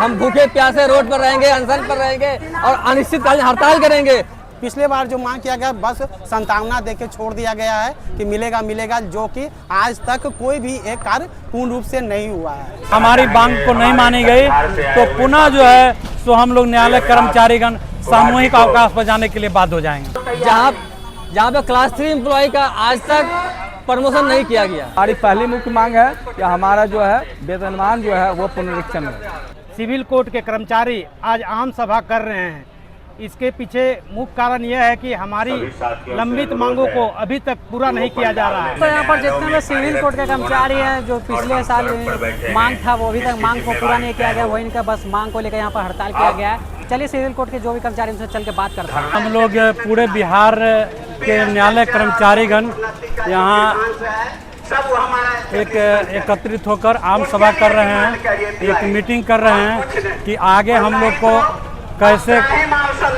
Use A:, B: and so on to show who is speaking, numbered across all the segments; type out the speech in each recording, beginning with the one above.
A: हम भूखे प्यासे रोड पर रहेंगे, अनशन पर रहेंगे और अनिश्चितकालीन हड़ताल करेंगे।
B: पिछले बार जो मांग किया गया बस संतावना देके छोड़ दिया गया है कि मिलेगा मिलेगा, जो कि आज तक कोई भी एक कार्य पूर्ण रूप से नहीं हुआ है।
C: हमारी मांग को नहीं मानी गई तो पुनः जो है सो हम लोग न्यायालय कर्मचारीगण सामूहिक अवकाश पर जाने के लिए बाध्य हो जाएंगे।
A: जहाँ पे क्लास 3 एम्प्लॉय का आज तक प्रमोशन नहीं किया गया।
D: हमारी पहली मुख्य मांग है कि हमारा जो है वेतनमान जो है वो पुनरीक्षण है।
C: सिविल कोर्ट के कर्मचारी आज आम सभा कर रहे हैं। इसके पीछे मुख्य कारण यह है कि हमारी लंबित मांगों को अभी तक पूरा नहीं किया जा रहा है।
E: तो यहाँ पर जितने भी सिविल कोर्ट के कर्मचारी हैं, जो पिछले साल मांग था वो अभी तक मांग को पूरा नहीं किया गया, वही इनका बस मांग को लेकर यहाँ पर हड़ताल किया गया है। चलिए सिविल कोर्ट के जो भी कर्मचारी उनसे चल के बात करते हैं।
C: हम लोग पूरे बिहार के न्यायालय कर्मचारीगण यहाँ एक एकत्रित होकर आम सभा कर रहे हैं, एक मीटिंग कर रहे हैं कि आगे हम लोग को कैसे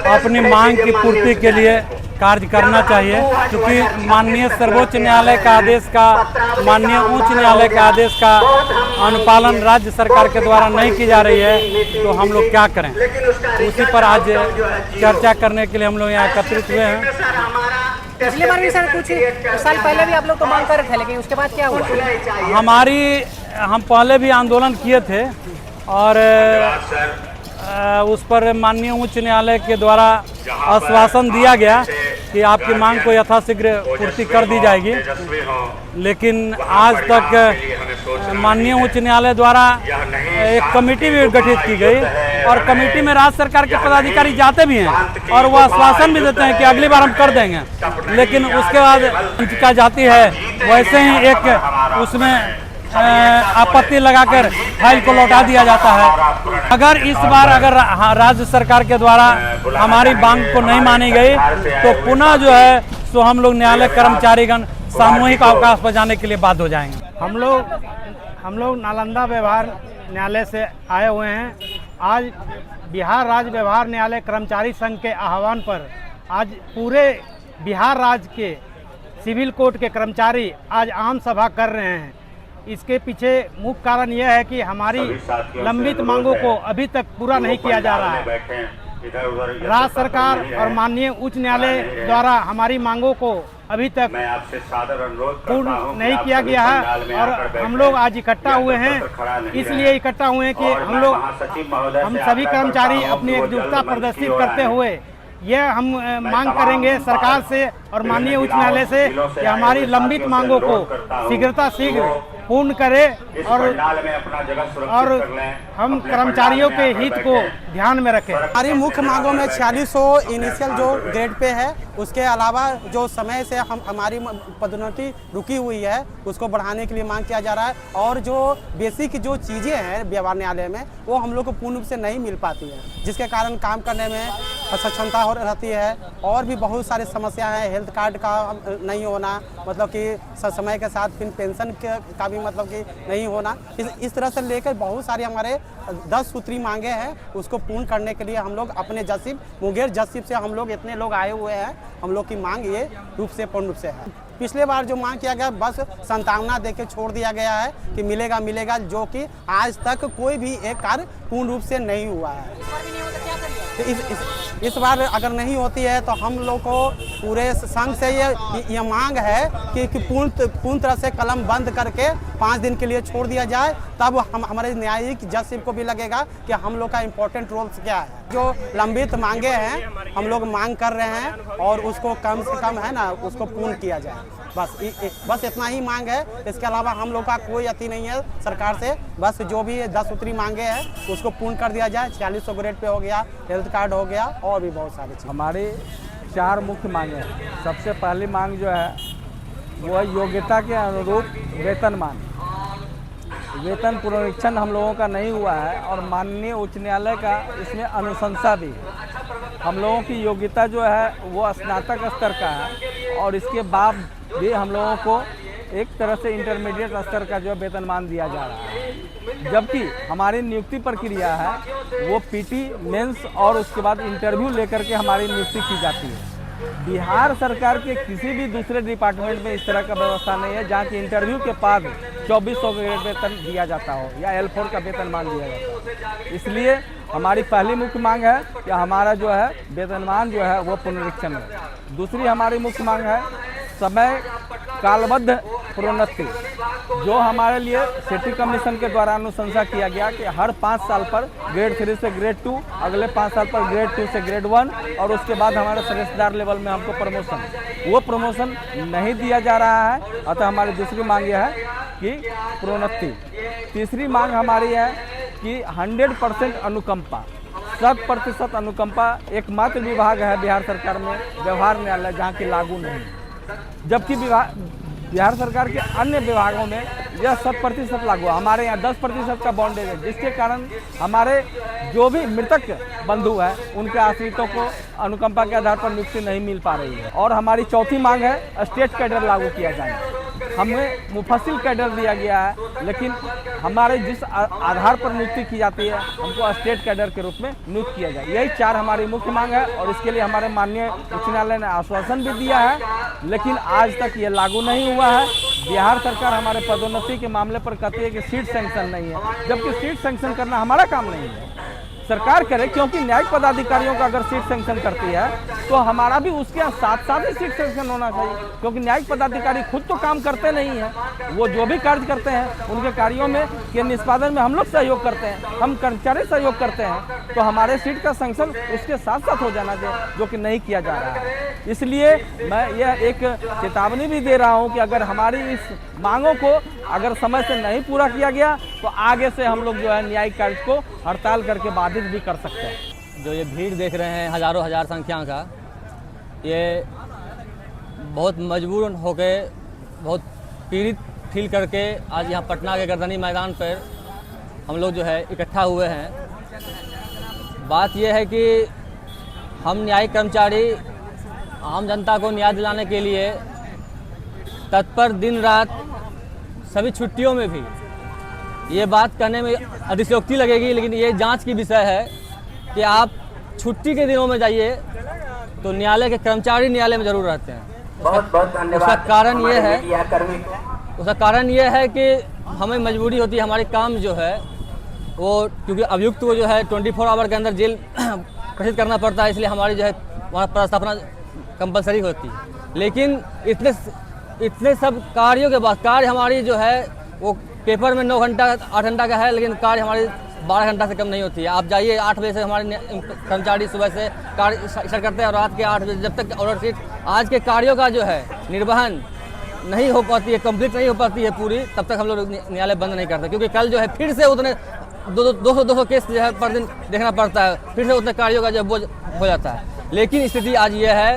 C: अपनी मांग की पूर्ति के लिए कार्य करना चाहिए। क्योंकि माननीय सर्वोच्च न्यायालय का आदेश का, माननीय उच्च न्यायालय के आदेश का अनुपालन राज्य सरकार के द्वारा नहीं की जा रही है, तो हम लोग क्या करें। उसी पर आज चर्चा करने के लिए हम लोग यहाँ एकत्रित हुए हैं।
E: पिछली बार भी सर कुछ साल पहले भी आप लोग तो मांग कर रहे थे, लेकिन उसके बाद क्या हुआ?
C: हम पहले भी आंदोलन किए थे और उस पर माननीय उच्च न्यायालय के द्वारा आश्वासन दिया गया कि आपकी मांग को यथाशीघ्र पूर्ति कर दी जाएगी। लेकिन आज तक माननीय उच्च न्यायालय द्वारा एक कमेटी भी गठित की गई और कमेटी में राज्य सरकार के पदाधिकारी जाते भी हैं और वो आश्वासन भी देते हैं कि अगली बार हम कर देंगे। लेकिन उसके बाद चिका जाती है, वैसे ही एक उसमें आपत्ति लगाकर फाइल को लौटा दिया जाता है। अगर इस बार राज्य सरकार के द्वारा हमारी मांग को नहीं मानी गई तो पुनः जो है सो हम लोग न्यायालय कर्मचारीगण सामूहिक अवकाश पर जाने के लिए बाध्य हो जाएंगे। हम लोग नालंदा व्यवहार न्यायालय से आए हुए हैं। आज बिहार राज्य व्यवहार न्यायालय कर्मचारी संघ के आह्वान पर आज पूरे बिहार राज्य के सिविल कोर्ट के कर्मचारी आज आम सभा कर रहे हैं। इसके पीछे मुख्य कारण यह है कि हमारी लंबित मांगों को अभी तक पूरा नहीं किया जा रहा है। राज्य सरकार और माननीय उच्च न्यायालय द्वारा हमारी मांगों को अभी तक पूर्ण नहीं किया गया है और हम लोग आज इकट्ठा हुए हैं। इसलिए इकट्ठा हुए हैं कि हम सभी कर्मचारी अपनी एकजुटता प्रदर्शित करते हुए यह हम मांग करेंगे सरकार से और माननीय उच्च न्यायालय से कि हमारी लंबित मांगों को शीघ्र पूर्ण करे और हम कर्मचारियों के हित को ध्यान में रखें।
B: हमारी मुख्य मांगों में 4600 इनिशियल जो ग्रेड पे है, उसके अलावा जो समय से हमारी पदोन्नति रुकी हुई है उसको बढ़ाने के लिए मांग किया जा रहा है और जो बेसिक जो चीज़ें हैं व्यवहार न्यायालय में वो हम लोग को पूर्ण रूप से नहीं मिल पाती है, जिसके कारण काम करने में असक्षमता हो रहती है। और भी बहुत सारी समस्याएं हैं, हेल्थ कार्ड का नहीं होना, मतलब कि समय के साथ फिर पेंशन का भी मतलब कि नहीं होना, इस तरह से लेकर बहुत सारी हमारे 10 सूत्री मांगे हैं। उसको पूर्ण करने के लिए हम लोग अपने जसीब मुंगेर जसीब से हम लोग इतने लोग आए हुए हैं। हम लोग की मांग ये रूप से पूर्ण रूप से है। पिछले बार जो मांग किया गया बस संतावना देके छोड़ दिया गया है कि मिलेगा मिलेगा, जो कि आज तक कोई भी एक कार्य पूर्ण रूप से नहीं हुआ है। तो इस बार अगर नहीं होती है तो हम लोग को पूरे संघ से ये मांग है कि पूर्ण तरह से कलम बंद करके 5 दिन के लिए छोड़ दिया जाए। तब हमारे न्यायिक जज को भी लगेगा कि हम लोग का इम्पोर्टेंट रोल क्या है। जो लंबित मांगे हैं हम लोग मांग कर रहे हैं और उसको कम से कम है ना उसको पूर्ण किया जाए। बस इतना ही मांग है। इसके अलावा हम लोग का कोई अति नहीं है सरकार से। बस जो भी 10 सूत्री मांगे हैं उसको पूर्ण कर दिया जाए। 4600 ग्रेड पे हो गया, हेल्थ कार्ड हो गया और भी बहुत सारी चीज़।
D: हमारी 4 मुख्य मांगे हैं। सबसे पहली मांग जो है वो योग्यता के अनुरूप वेतनमान। वेतन पुनरीक्षण हम लोगों का नहीं हुआ है और माननीय उच्च न्यायालय का इसमें अनुशंसा भी है। हम लोगों की योग्यता जो है वो स्नातक स्तर का है और इसके बाद भी हम लोगों को एक तरह से इंटरमीडिएट स्तर का जो वेतनमान दिया जा रहा है। जबकि हमारी नियुक्ति प्रक्रिया है वो पीटी, मेंस और उसके बाद इंटरव्यू लेकर के हमारी नियुक्ति की जाती है। बिहार सरकार के किसी भी दूसरे डिपार्टमेंट में इस तरह का व्यवस्था नहीं है जहाँ की इंटरव्यू के बाद 2400 का ग्रेड वेतन दिया जाता हो या L4 का वेतनमान दिया जाता हो। इसलिए हमारी पहली मुख्य मांग है कि हमारा जो है वेतनमान जो है वो पुनरीक्षण है। दूसरी हमारी मुख्य मांग है समय कालबद्ध प्रोन्नति, जो हमारे लिए सिटी कमीशन के द्वारा अनुशंसा किया गया कि हर 5 साल पर ग्रेड 3 से ग्रेड 2, अगले 5 साल पर ग्रेड 2 से ग्रेड 1 और उसके बाद हमारे सेक्रेटरीदार लेवल में हमको प्रमोशन, वो प्रमोशन नहीं दिया जा रहा है। अतः हमारी दूसरी मांग यह है कि प्रोन्नति। तीसरी मांग हमारी है कि 100% अनुकंपा, 100% अनुकंपा एकमात्र विभाग है बिहार सरकार में, व्यवहार न्यायालय, जहाँ की लागू नहीं है। जबकि बिहार सरकार के अन्य विभागों में यह 100% लागू है। हमारे यहाँ 10% का बॉन्डेज है, जिसके कारण हमारे जो भी मृतक बंधु हैं उनके आश्रितों को अनुकंपा के आधार पर नियुक्ति नहीं मिल पा रही है। और हमारी चौथी मांग है स्टेट कैडर लागू किया जाए। हमें मुफस्सिल कैडर दिया गया है, लेकिन हमारे जिस आधार पर नियुक्ति की जाती है हमको स्टेट कैडर के रूप में नियुक्त किया जाए। यही 4 हमारी मुख्य मांग है और इसके लिए हमारे माननीय उच्च न्यायालय ने आश्वासन भी दिया है, लेकिन आज तक ये लागू नहीं हुआ है। बिहार सरकार हमारे पदोन्नति के मामले पर कहती है कि सीट सैंक्शन नहीं है, जबकि सीट सैंक्शन करना हमारा काम नहीं है, सरकार करे। क्योंकि न्यायिक पदाधिकारियों का अगर सीट सैंक्शन करती है तो हमारा भी उसके साथ साथ ही सीट सैंक्शन होना चाहिए, क्योंकि न्यायिक पदाधिकारी खुद तो काम करते नहीं हैं। वो जो भी कार्य करते हैं उनके कार्यों में के निष्पादन में हम लोग सहयोग करते हैं, हम कर्मचारी सहयोग करते हैं, तो हमारे सीट का सैंक्शन उसके साथ साथ हो जाना चाहिए, जो कि नहीं किया जा रहा है। इसलिए मैं यह एक चेतावनी भी दे रहा हूँ कि अगर हमारी इस मांगों को अगर समय से नहीं पूरा किया गया तो आगे से हम लोग जो है न्यायिक कार्य को हड़ताल करके बाधित भी कर सकते हैं।
A: जो ये भीड़ देख रहे हैं हज़ारों हज़ार संख्या का, ये बहुत मजबूर होके, बहुत पीड़ित फील करके आज यहाँ पटना के गर्दनी मैदान पर हम लोग जो है इकट्ठा हुए हैं। बात यह है कि हम न्यायिक कर्मचारी आम जनता को न्याय दिलाने के लिए तत्पर, दिन रात, सभी छुट्टियों में भी। ये बात कहने में अतिशयोक्ति लगेगी, लेकिन ये जांच की विषय है कि आप छुट्टी के दिनों में जाइए तो न्यायालय के कर्मचारी न्यायालय में जरूर रहते हैं।
F: बहुत बहुत धन्यवाद।
A: उसका कारण ये है कि हमें मजबूरी होती है, हमारे काम जो है वो, क्योंकि अभियुक्त को जो है 24 आवर के अंदर जेल प्रेषित करना पड़ता है, इसलिए हमारी जो है वहाँ प्रस्थापना कंपलसरी होती है। लेकिन इतने सब कार्यों के बाद कार्य हमारी जो है वो पेपर में 9 घंटा 8 घंटा का है, लेकिन कार्य हमारी 12 घंटा से कम नहीं होती है। आप जाइए 8 बजे से हमारे कर्मचारी सुबह से कार्य स्टार्ट करते हैं और रात के 8 बजे जब तक ऑर्डर शीट, आज के कार्यों का जो है निर्वहन नहीं हो पाती है, कंप्लीट नहीं हो पाती है पूरी, तब तक हम लोग न्यायालय बंद नहीं करते। क्योंकि कल जो है फिर से उतने 200 केस जो है पर दिन देखना पड़ता है, फिर से उतने कार्यों का जो बोझ हो जाता है। लेकिन स्थिति आज ये है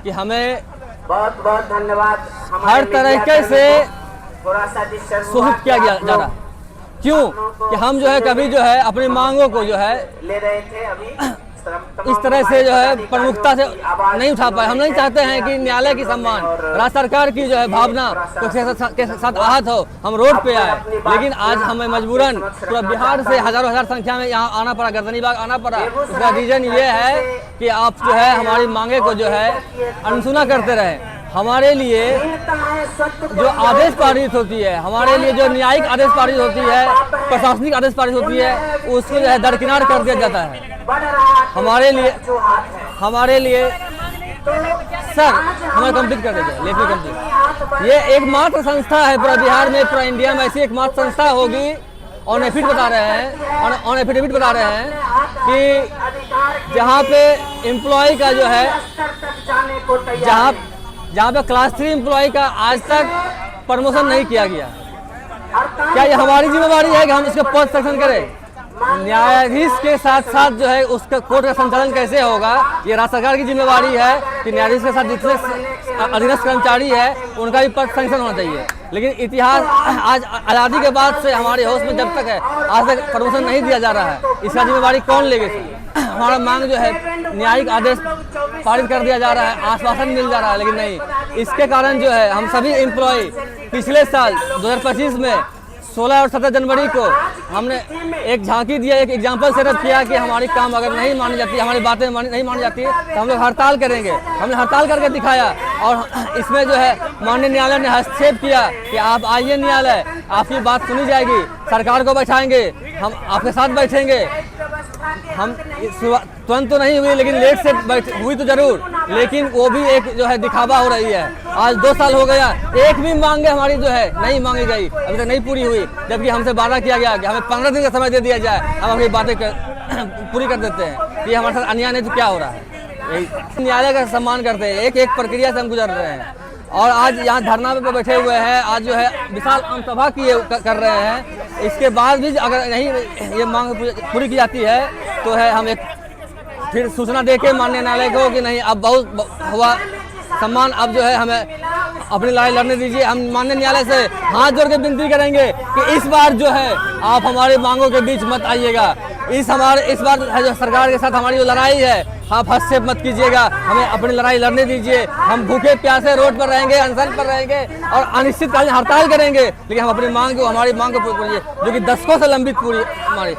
A: कि हमें
F: बहुत बहुत धन्यवाद।
A: हर तरीके से शोषित किया जा रहा है। क्यों कि हम जो है कभी जो है अपनी मांगों को जो है
F: ले रहे थे अभी
A: इस तरह से जो है प्रमुखता से नहीं उठा पाए। हम नहीं चाहते हैं कि न्यायालय की सम्मान, राज्य सरकार की जो है भावना के साथ आहत हो, हम रोड पे आए। लेकिन आज हमें मजबूरन पूरा बिहार से हज़ारों हज़ार संख्या में यहाँ आना पड़ा, गर्दनी बाग आना पड़ा। उसका रीजन ये है कि आप जो है हमारी मांगे को जो है अनसुना करते रहे। हमारे लिए जो आदेश पारित होती है, हमारे लिए जो न्यायिक आदेश पारित होती है, प्रशासनिक आदेश पारित होती है, उसको जो है दरकिनार कर दिया जाता है। हमारे लिए सर हमें कंप्लीट कर दीजिए, लेखनी कंप्लीट। ये एकमात्र संस्था है पूरा बिहार में, पूरा इंडिया में ऐसी एकमात्र संस्था होगी। ऑन एफिडेविट बता रहे हैं कि जहाँ पे एम्प्लॉय का जो है, जहाँ पे क्लास 3 एम्प्लॉय का आज तक प्रमोशन नहीं किया गया, क्या ये हमारी जिम्मेवारी है कि हम इसका पद सक्षम करें? न्यायाधीश के साथ साथ जो है उसका कोर्ट का संचालन कैसे होगा, ये राज्य सरकार की जिम्मेवारी है कि न्यायाधीश के साथ जितने अधीनस्थ कर्मचारी है उनका भी पद सैंक्शन होना चाहिए। लेकिन इतिहास आज आज़ादी के बाद से हमारे होश में जब तक है, आज तक प्रमोशन नहीं दिया जा रहा है। इसका जिम्मेवारी कौन लेगा? हमारा मांग जो है न्यायिक आदेश पारित कर दिया जा रहा है, आश्वासन मिल जा रहा है, लेकिन नहीं। इसके कारण जो है हम सभी एम्प्लॉय पिछले साल 2025 में 16 और 17 जनवरी को हमने एक झांकी दिया, एक एग्जाम्पल सेटअप किया कि हमारी काम अगर नहीं मानी जाती, हमारी बातें नहीं मानी जाती तो हम लोग हड़ताल करेंगे। हमने हड़ताल करके दिखाया और इसमें जो है माननीय न्यायालय ने हस्तक्षेप किया कि आप आइए न्यायालय, आपकी बात सुनी जाएगी, सरकार को बैठाएंगे, हम आपके साथ बैठेंगे। हम तुरंत तो नहीं हुई, लेकिन लेट से हुई तो जरूर, लेकिन वो भी एक जो है दिखावा हो रही है। आज 2 साल हो गया, एक भी मांगे हमारी जो है नहीं मांगी गई, अभी तक नहीं पूरी हुई, जबकि हमसे वादा किया गया कि हमें 15 दिन का समय दे दिया जाए, हम अपनी बातें पूरी कर देते हैं। ये हमारे साथ अन्याय नहीं तो क्या हो रहा है? न्यायालय का सम्मान करते हैं, एक एक प्रक्रिया से हम गुजर रहे हैं और आज यहाँ धरना पे बैठे हुए हैं। आज जो है विशाल आम सभा कर रहे हैं। इसके बाद भी अगर नहीं ये मांग पूरी की जाती है तो है हम एक फिर सूचना देके माननीय न्यायालय को कि नहीं अब बहुत हुआ सम्मान, अब जो है हमें अपनी लड़ाई लड़ने दीजिए। हम माननीय न्यायालय से हाथ जोड़ के विनती करेंगे कि इस बार जो है आप हमारी मांगों के बीच मत आइएगा। इस बार जो सरकार के साथ हमारी जो लड़ाई है आप हस्तक्षेप मत कीजिएगा, हमें अपनी लड़ाई लड़ने दीजिए। हम भूखे प्यासे रोड पर रहेंगे, अनशन पर रहेंगे और अनिश्चितकालीन हड़ताल करेंगे, लेकिन हम अपनी मांग को, हमारी मांग को पूरी, जो कि दशकों से लंबित पूरी हमारी